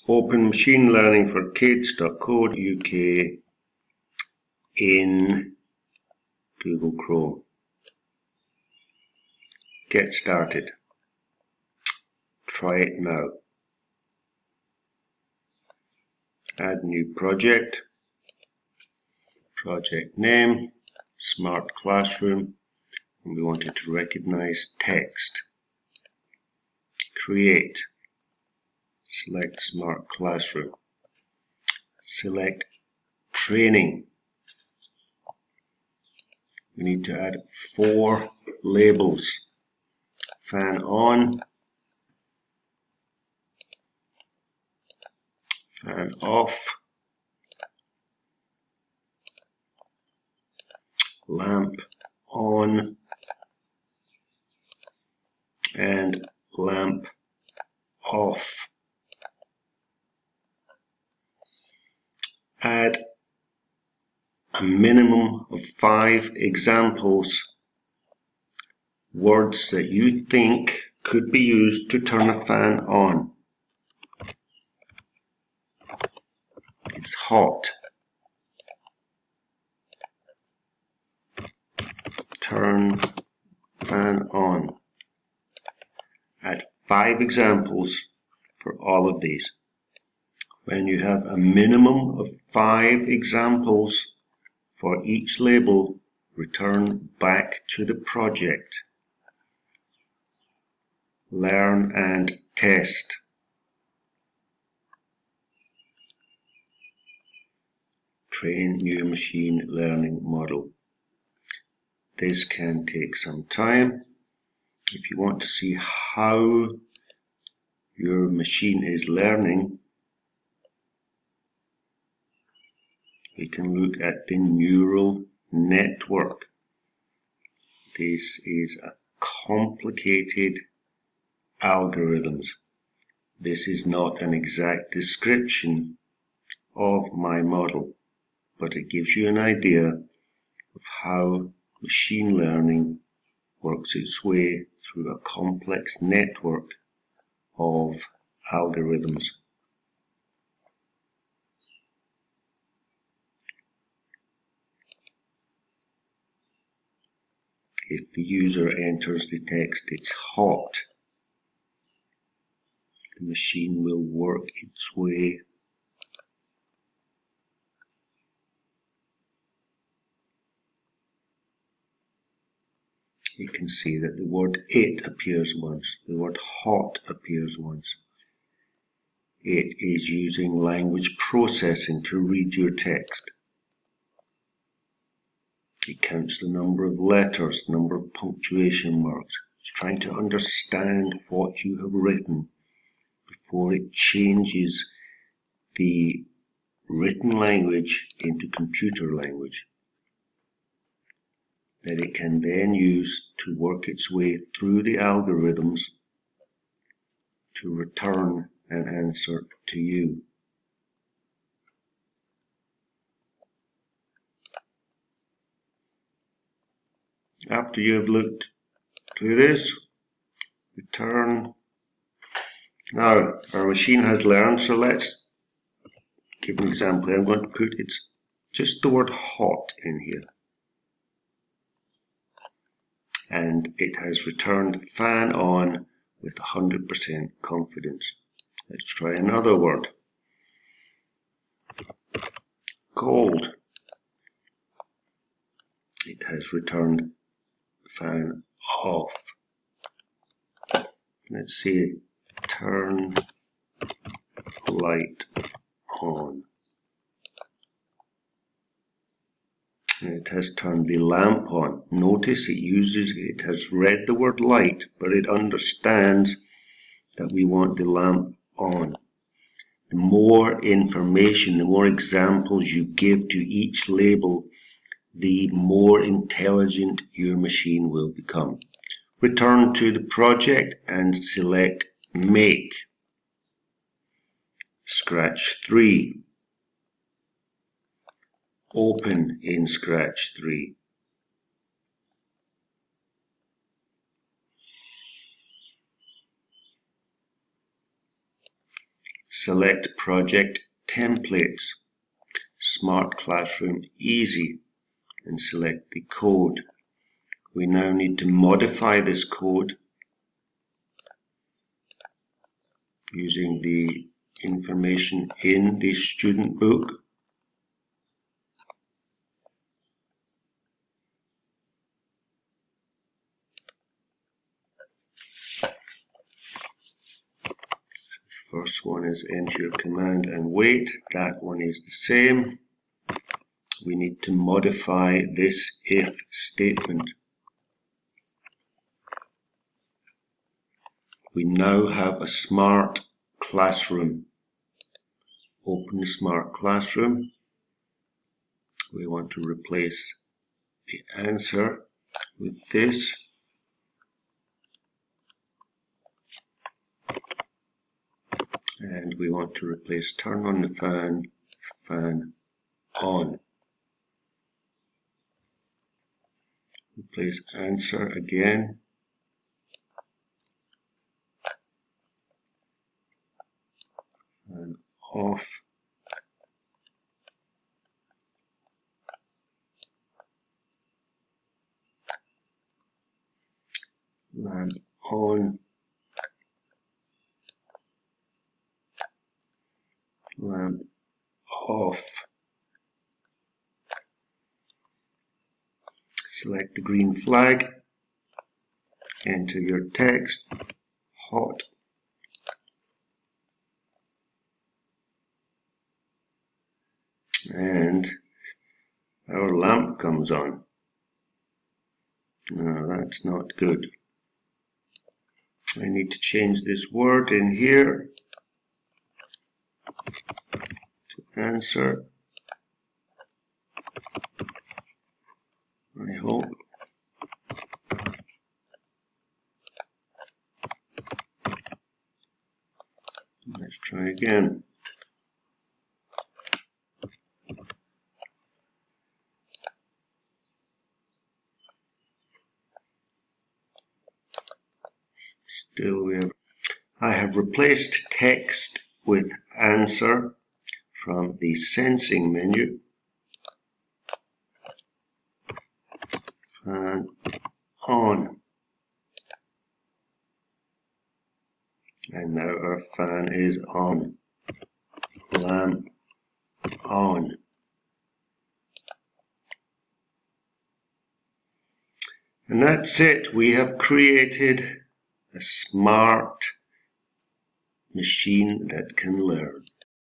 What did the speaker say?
Open Machine Learning for Kids.co.uk in Google Chrome. Get started. Try it now. Add new project. Project name, Smart Classroom, and we want it to recognize text. Create. Select Smart Classroom. Select Training. We need to add 4 labels. Fan on, fan off, lamp on, and lamp off. Add a minimum of 5 examples, words that you think could be used to turn a fan on. It's hot. Turn fan on. Add 5 examples for all of these. When you have a minimum of 5 examples for each label, return back to the project. Learn and test. Train new machine learning model. This can take some time. If you want to see how your machine is learning, we can look at the neural network. This is a complicated algorithms. This is not an exact description of my model, but it gives you an idea of how machine learning works its way through a complex network of algorithms. If the user enters the text, "It's hot," the machine will work its way You can see that the word "it" appears once, the word "hot" appears once. It is using language processing to read your text. It counts the number of letters, number of punctuation marks. It's trying to understand what you have written before it changes the written language into computer language that it can then use to work its way through the algorithms to return an answer to you. After you have looked through this, return. Now, our machine has learned, so let's give an example. I'm going to put it's just the word "hot" in here. And it has returned "fan on" with 100% confidence. Let's try another word. Cold. It has returned "fan off." Let's see, turn light on. And it has turned the lamp on. Notice it has read the word light, but it understands that we want the lamp on. The more information, the more examples you give to each label, the more intelligent your machine will become. Return to the project and select Make. Scratch 3. Open in Scratch 3. select Project Templates, Smart Classroom Easy, and select the code. We now need to modify this code using the information in the student book. First one is enter your command and wait. That one is the same. We need to modify this if statement. We now have a smart classroom. Open the smart classroom. We want to replace the answer with this. And we want to replace turn on the fan, fan on. Replace answer again. And off. Lamp on. Lamp off. Select the green flag. Enter your text. Hot. And our lamp comes on. No, that's not good. I need to change this word in here to answer. I hope. Let's try again. Still we have. I have replaced text with answer from the sensing menu. Fan on. And now our fan is on. Lamp on. And that's it. We have created a smart machine that can learn.